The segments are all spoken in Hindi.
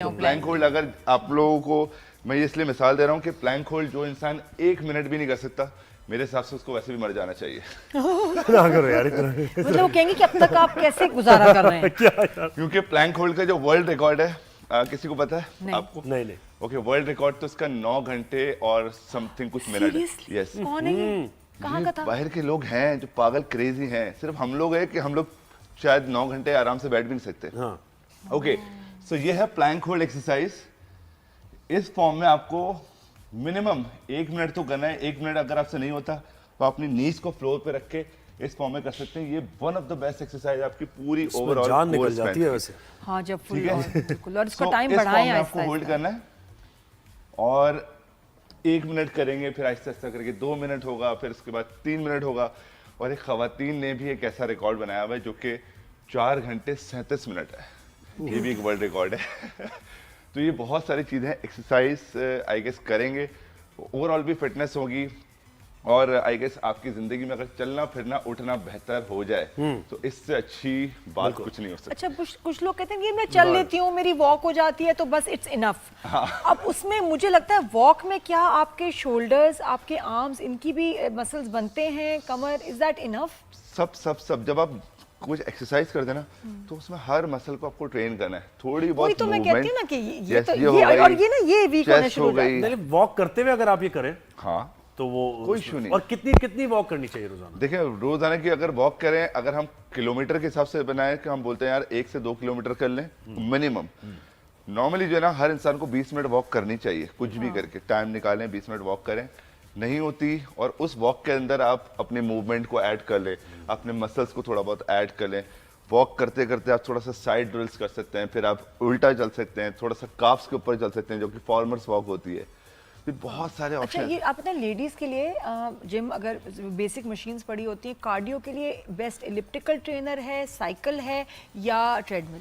तो प्लैंक होल्ड अगर आप लोगों को मैं इसलिए मिसाल दे रहा हूँ कि प्लैंक होल्ड जो इंसान 1 मिनट भी नहीं कर सकता मेरे हिसाब से उसको वैसे भी मर जाना चाहिए। ना करो यार इतना। मतलब वो कहेंगे कि अब तक आप कैसे गुजारा कर रहे हैं। क्या यार? क्योंकि प्लैंक होल्ड का जो वर्ल्ड रिकॉर्ड है किसी को पता है? नहीं। आपको? नहीं ओके, वर्ल्ड रिकॉर्ड तो इसका 9 घंटे और समथिंग कुछ मिनट है। Seriously? यस, कौन है ये? कहाँ का था? बाहर के लोग हैं जो पागल क्रेजी हैं। सिर्फ हम लोग है कि हम लोग शायद 9 घंटे आराम से बैठ भी नहीं सकते। हाँ ओके, सो ये है प्लैंक होल्ड एक्सरसाइज। इस फॉर्म में आपको मिनिमम 1 मिनट तो करना है। 1 मिनट अगर आपसे नहीं होता तो अपनी नीज को फ्लोर पे रख के इस फॉर्म में कर सकते हैं। ये one of the best exercise आपकी पूरी ओवरऑल जान निकल जाती है वैसे। हाँ जब फुल ठीक है? बिल्कुल, और इसका So, टाइम इस बढ़ाएं फॉर्म में आहिस्ता आपको होल्ड आहिस्ता। करना है और 1 मिनट करेंगे, फिर आहिस्ता आहिस्ता करके 2 मिनट होगा, फिर उसके बाद 3 मिनट होगा। और एक खवातीन ने भी एक ऐसा रिकॉर्ड बनाया हुआ है जो कि 4 घंटे 37 मिनट है। ये भी एक वर्ल्ड रिकॉर्ड है। तो ये बहुत सारी चीज़ें हैं। एक्सरसाइज आई गेस करेंगे, ओवरऑल भी फिटनेस होगी और आई गेस आपकी जिंदगी में अगर चलना फिरना उठना बेहतर हो जाए तो इससे अच्छी बात कुछ नहीं हो सकती। अच्छा, कुछ लोग कहते हैं कि मैं चल लेती हूँ, मेरी वॉक हो जाती है तो बस इट्स इनफ। अब उसमें मुझे लगता है वॉक में क्या आपके शोल्डर्स, आपके आर्म्स, इनकी भी मसल्स बनते हैं, कमर, इज दैट इनफ? सब जब आप कुछ एक्सरसाइज करते हैं ना तो उसमें हर मसल को आपको ट्रेन करना है। थोड़ी वही बहुत तो मैं movement, कहती हूँ ना कि ये yes, तो हो ये गई, और ये ना ये वीक होने chest शुरू हो हो जाता गई। है। नहीं, वॉक करते हुए अगर आप ये करें हाँ, तो वो कोई इशू नहीं। और कितनी कितनी वॉक करनी चाहिए रोजाना? देखिए रोजाना की अगर वॉक करें, अगर हम किलोमीटर के हिसाब से बनाए कि हम बोलते हैं यार 1 से 2 किलोमीटर कर लें मिनिमम। नॉर्मली जो है ना हर इंसान को 20 मिनट वॉक करनी चाहिए। कुछ भी करके टाइम निकालें, 20 मिनट वॉक करें। नहीं होती और उस वॉक के अंदर आप अपने मूवमेंट को ऐड कर लें, अपने मसल्स को थोड़ा बहुत ऐड कर लें। वॉक करते करते आप थोड़ा सा साइड ड्रिल्स कर सकते हैं, फिर आप उल्टा चल सकते हैं, थोड़ा सा काफ्स के ऊपर चल सकते हैं जो कि फॉर्मर्स वॉक होती है। फिर बहुत सारे अच्छा, ऑप्शन। ये आप पता है लेडीज के लिए जिम अगर बेसिक मशीन्स पड़ी होती हैं, कार्डियो के लिए बेस्ट इलिप्टिकल ट्रेनर है, साइकिल है या ट्रेडमिल?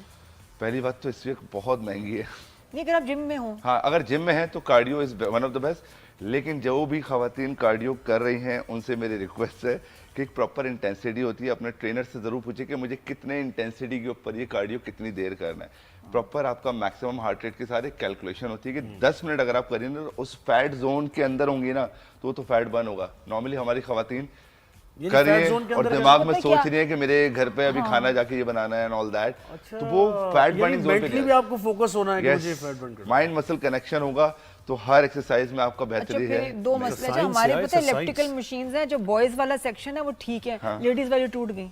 पहली बात तो इस वक्त बहुत महंगी है। नहीं, अगर आप जिम में हो। हाँ, अगर जिम में है तो cardio is one of the best. लेकिन जो भी खवातीन कार्डियो कर रही हैं उनसे मेरी रिक्वेस्ट है कि एक प्रॉपर इंटेंसिटी होती है। अपने ट्रेनर से जरूर पूछे कि मुझे कितने इंटेंसिटी के ऊपर ये कार्डियो कितनी देर करना है। प्रॉपर आपका मैक्सिमम हार्ट रेट के सारे कैलकुलेशन होती है कि 10 मिनट अगर आप करेंगे तो उस फैट जोन के अंदर होंगी ना तो वो तो फैट बर्न होगा। नॉर्मली हमारी खवातीन ये कर रही fat है zone के और अंदर दिमाग पता में है सोच क्या? रही है कि मेरे घर पे अभी खाना जाके ये बनाना है एंड ऑल दैट। तो वो फैट बर्निंग जोन पे मेंटली भी आपको फोकस होना है कि मुझे फैट बर्न करना माइंड मसल कनेक्शन होगा तो हर एक्सरसाइज में आपका अच्छा, बेहतरी फिर है। दो मसले जो हमारे पता है इलेक्ट्रिकल मशीन्स हैं, जो बॉयज वाला सेक्शन है वो ठीक है, लेडीज वाली टूट गई।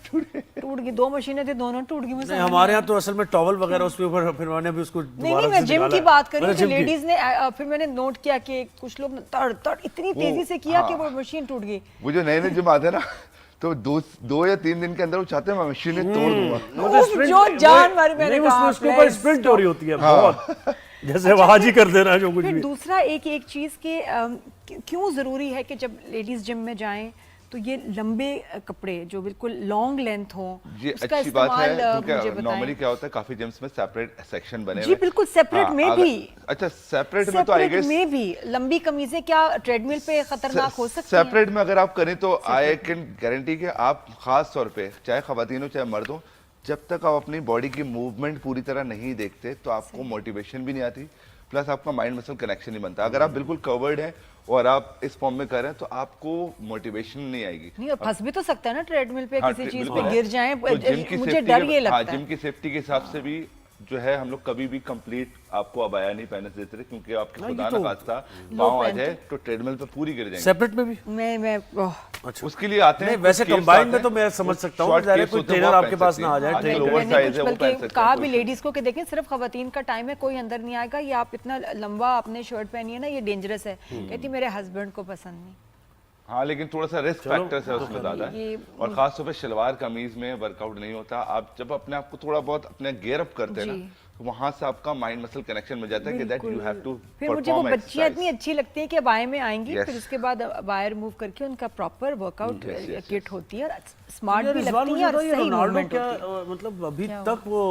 टूट गई, 2 मशीनें थी, दोनों टूट गई। नहीं, हमारे यहाँ तो असल में टॉवल वगैरह उसके ऊपर फिर मैंने भी उसको नहीं, मैं जिम की बात कर रही हूँ कि लेडीज ने फिर मैंने नोट किया कि कुछ लोग तड़ तड़ इतनी तेजी से किया कि वो मशीन टूट गई। वो जो नए नए जिम आते हैं ना तो 2 या 3 दिन के अंदर वो चाहते हैं मैं मशीनें तोड़ दूंगा। जो जान मारी, मैंने कहा उसके ऊपर स्प्रिंट हो रही होती है बहुत, जैसे वहां जी कर देना जो कुछ फिर भी। दूसरा एक चीज के क्यों जरूरी है कि जब लेडीज जिम में जाएं तो ये लंबे कपड़े जो बिल्कुल लॉन्ग लेंथ हो, ये उसका अच्छी बात है इस्तेमाल मुझे क्योंकि बताएं। नॉर्मली क्या होता है काफी जिम्स में सेपरेट सेक्शन बने जी हुए हैं। बिल्कुल, सेपरेट हाँ, में भी। अच्छा, सेपरेट में तो आई सेपरेट गेस में भी लंबी कमीजें क्या ट्रेडमिल पे खतरनाक हो सकती हैं? सेपरेट में अगर आप करें तो आई कैन गारंटी कि आप खास तौर पे चाहे खवातीन हो चाहे मर्द हो, जब तक आप अपनी बॉडी की मूवमेंट पूरी तरह नहीं देखते तो आपको मोटिवेशन भी नहीं आती, प्लस आपका माइंड मसल कनेक्शन नहीं बनता। अगर आप बिल्कुल कवर्ड हैं और आप इस फॉर्म में कर रहे हैं तो आपको मोटिवेशन नहीं आएगी। नहीं, और फंस भी तो सकता है ना ट्रेडमिल पे, हाँ, किसी चीज बिल्कुल पे है। गिर जाएं। तो जिम की मुझे सेफ्टी डर के- ये हाँ, लगता है। जिम की सेफ्टी के हिसाब से भी जो है हम लोग कभी भी कंप्लीट आपको अबाया नहीं पहनने देते थे क्योंकि आपके हाँ, ये खुदा तो ना खास्ता पाँव आ पहनते। जाए तो ट्रेडमिल पे पूरी गिर जाएंगे। सेपरेट में भी मैं अच्छा। उसके लिए आते हैं नहीं, वैसे कुछ caves combined आते में तो हैं, मैं समझ कुछ सकता हूँ, short ज़रा caves कोई होते हैं, trainer वो आप आपके पहन पास सकते ना आ हैं। जाए, हाँ, जो trainer। oversize मैंने है वो कुछ पहन बल्कि सकते कहा हैं, भी कोई लेडीज को कि देखें सिर्फ खवातीन का टाइम है, कोई अंदर नहीं आएगा, ये आप इतना लंबा अपने शर्ट पहनिए ना, ये डेंजरस है। कहती मेरे हस्बैंड को पसंद नहीं। हाँ, लेकिन थोड़ा सा रिस्क फैक्टर्स है उसमें ज्यादा है ये- और खास तौर पे शलवार कमीज में वर्कआउट नहीं होता। आप जब अपने आप को थोड़ा बहुत अपने गेयर अप करते हैं ना जी। तो वहां से आपका माइंड मसल कनेक्शन मिल जाता है कि दैट यू हैव टू फिर मुझे वो परफॉर्म बच्चियां इतनी एक्सरसाइज। अच्छी लगती हैं कि बाय में आएंगी, Yes. फिर उसके बाद बाय रिमूव करके उनका proper workout Yes, yes, kit होती है, स्मार्ट यार, भी इस बार लगती मुझे है और बताओ, ये सही रोनाल्डो मूवमेंट क्या होती है। मतलब अभी क्या तक वो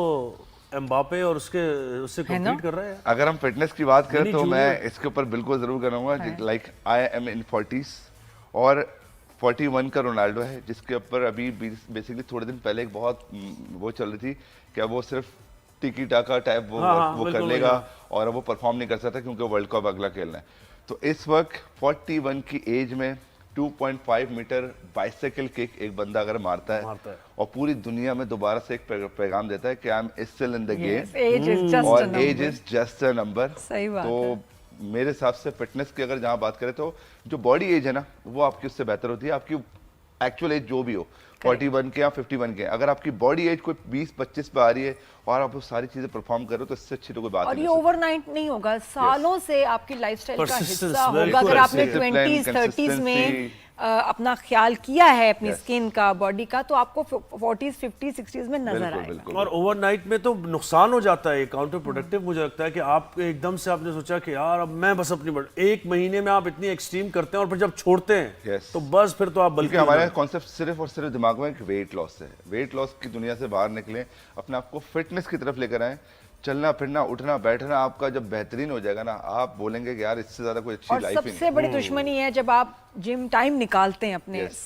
एम्बापे और उससे है ना? कम्पीट कर रहा है। अगर हम फिटनेस की बात करें नहीं, तो जूनियर। मैं इसके ऊपर बिल्कुल जरूर करूंगा। है। Like I am in 40s और 41 का रोनाल्डो है जिसके ऊपर अभी बेसिकली थोड़े दिन पहले एक बहुत वो चल रही थी क्या वो सिर्फ टिकी टाका टाइप वो हाँ, कर बिल्कुल लेगा वही। और वो परफॉर्म नहीं कर सकता क्योंकि वर्ल्ड कप अगला खेलना है। तो इस वक्त 41 की एज में 2.5 मीटर बाइसाइकिल किक एक बंदा अगर मारता है और पूरी दुनिया में दोबारा से एक पैगाम देता है कि I am still in the game age is just और age is just a number. सही बात तो मेरे हिसाब से फिटनेस की अगर जहां बात करें तो जो बॉडी एज है ना वो आपकी उससे बेहतर होती है। आपकी एक्चुअल एज जो भी हो 41 के या 51 के, अगर आपकी बॉडी एज कोई 20-25 पे आ रही है और आप वो सारी चीजें परफॉर्म करो तो इससे अच्छी तो कोई बात और नहीं ये हो सकती। ओवरनाइट नहीं होगा, सालों से आपकी लाइफस्टाइल का Persistence, हिस्सा होगा। बिल्कुल, अगर आपने discipline, 20s 30s में consistency। अपना ख्याल किया है अपनी Yes. स्किन का, बॉडी का, तो आपको 40s 50s 60s में नजर बिल्कुल आएगा। बिल्कुल। और ओवरनाइट में तो नुकसान हो जाता है, काउंटर प्रोडक्टिव मुझे लगता है कि आप एकदम से आपने सोचा कि यार अब मैं बस अपनी एक महीने में आप इतनी एक्सट्रीम करते हैं और फिर जब छोड़ते हैं Yes. तो बस फिर तो आप क्योंकि बल्कि हमारे कॉन्सेप्ट सिर्फ और सिर्फ दिमाग में एक वेट लॉस है। वेट लॉस की दुनिया से बाहर निकले, अपने आप को फिटनेस की तरफ लेकर आए। चलना फिरना उठना बैठना आपका जब बेहतरीन हो जाएगा ना, आप बोलेंगे कि यार इससे ज्यादा कोई अच्छी और लाइफ ही सबसे बड़ी दुश्मनी है जब आप जिम टाइम निकालते हैं अपने Yes.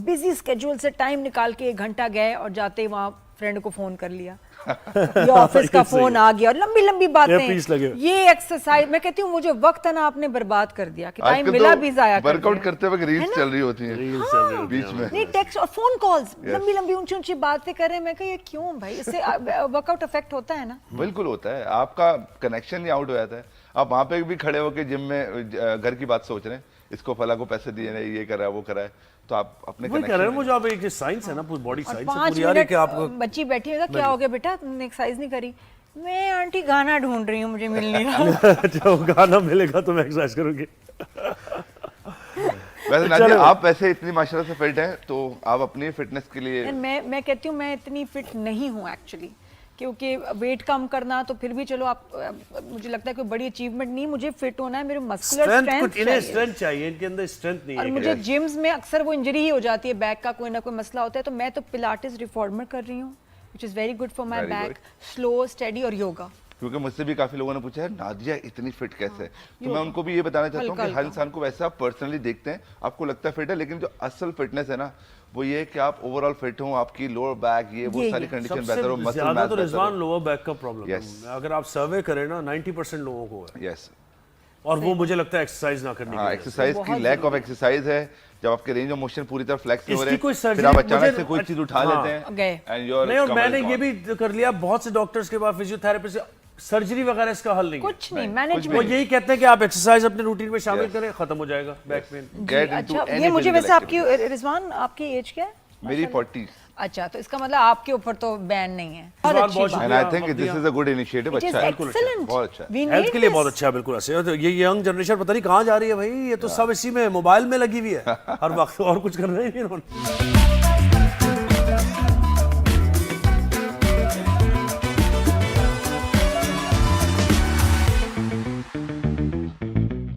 बिजी स्केड्यूल से टाइम निकाल के 1 घंटा गए और जाते ही वहां फ्रेंड को फोन कर लिया या ऑफिस का ये सही फोन है। आ गया और लंबी लंबी Earpiece लगे। बातें। ये एक्सरसाइज मैं कहती हूँ मुझे वक्त है ना आपने बर्बाद कर दिया कि टाइम आजकल मिला तो भी जाया कर वर्कआउट दिया। करते वक्त रील्स चल रही होती हैं रील्स चल रही होती बीच हैं। में। नहीं, टेक्स्ट और फोन कॉल्स लंबी लंबी ऊंची ऊंची बातें कर रहे हैं। मैं कहा ये क्यों भाई, इससे वर्कआउट इफेक्ट होता है ना। बिल्कुल होता है, आपका कनेक्शन ही आउट हो जाता है। आप वहां पे भी खड़े होकर जिम में घर की बात सोच रहे हैं, इसको फला को पैसे दिए नहीं, ये कर रहा है वो कर रहा है, तो आप अपने वही कह रहे हैं connection मुझे, आप एक साइंस है ना पूरी बॉडी और साइंस 5 पूरी यार है मिनट कि आपको बच्ची बैठी है, क्या हो गया बेटा तुमने एक्सरसाइज नहीं करी? मैं आंटी गाना ढूंढ रही हूँ, मुझे मिल नहीं रहा। जब गाना मिलेगा तो मैं एक्सरसाइज करूंगी। वैसे नाज़िया आप वैसे इतनी माशाल्लाह से फिट हैं, तो आप अपनी फिटनेस के लिए And मैं कहती हूँ मैं इतनी फिट नहीं हूँ एक्चुअली, क्योंकि वेट कम करना तो फिर भी चलो आप मुझे लगता है कोई बड़ी अचीवमेंट नहीं। मुझे फिट होना है, मेरे मस्कुलर स्ट्रेंथ स्ट्रेंथ कुछ इन्हें चाहिए। स्ट्रेंथ चाहिए, इनके अंदर स्ट्रेंथ नहीं और है। मुझे जिम्स में अक्सर वो इंजरी ही हो जाती है, बैक का कोई ना कोई मसला होता है। तो मैं तो पिलाटिस रिफॉर्मर कर रही हूँ, which is very good for my Very back, slow steady, और योगा। क्योंकि मुझसे भी काफी लोगों ने पूछा है नादिया इतनी फिट कैसे है, तो मैं उनको भी ये बताना चाहता हूँ कि हर इंसान को वैसा आप पर्सनली देखते हैं, आपको लगता है फिट है, लेकिन जो असल फिटनेस है ना वो ये है कि आप ओवरऑल फिट हो, आपकी लोअर बैक ये वो सारी कंडीशन बेहतर हो, सबसे मसल ज्यादा मैथ तो बेहतर रिजवान हो। लोअर बैक का प्रॉब्लम है। Yes. अगर आप सर्वे करें ना 90% लोगों को है, यस, और वो मुझे लगता है एक्सरसाइज ना करने की हाँ, वजह से। एक्सरसाइज की लैक ऑफ एक्सरसाइज है। जब आपके रेंज ऑफ मोशन पूरी तरह फ्लेक्स हो रहे इसकी कोई हैं, फिर आप surgery अचानक मुझे- से कोई चीज उठा हाँ। लेते हैं गए। and your नहीं, और कमर मैंने is ये gone। भी कर लिया, बहुत से डॉक्टर्स के पास, फिजियोथेरेपी से सर्जरी वगैरह इसका हल नहीं है। कुछ नहीं, नहीं, मैनेजमेंट। वो यही कहते हैं कि आप एक्सरसाइज अपने रूटीन में शामिल Yes. करें, खत्म हो जाएगा बैक पेन। Get into अच्छा, any ये मुझे physical वैसे आपकी activity। रिजवान आपकी एज क्या है? मेरी 40 अच्छा, तो इसका मतलब आपके ऊपर तो बैन नहीं है। बहुत रिजवान अच्छी बहुत बात। And I think this is a good initiative. It is अच्छा है, excellent. बहुत अच्छा है। We हेल्थ need के लिए this. बहुत अच्छा है, बिल्कुल ऐसे। तो ये यंग जनरेशन पता नहीं कहाँ जा रही है भाई, ये तो सब इसी में मोबाइल में लगी हुई है हर वक्त, और कुछ करना ही नहीं इन्होंने।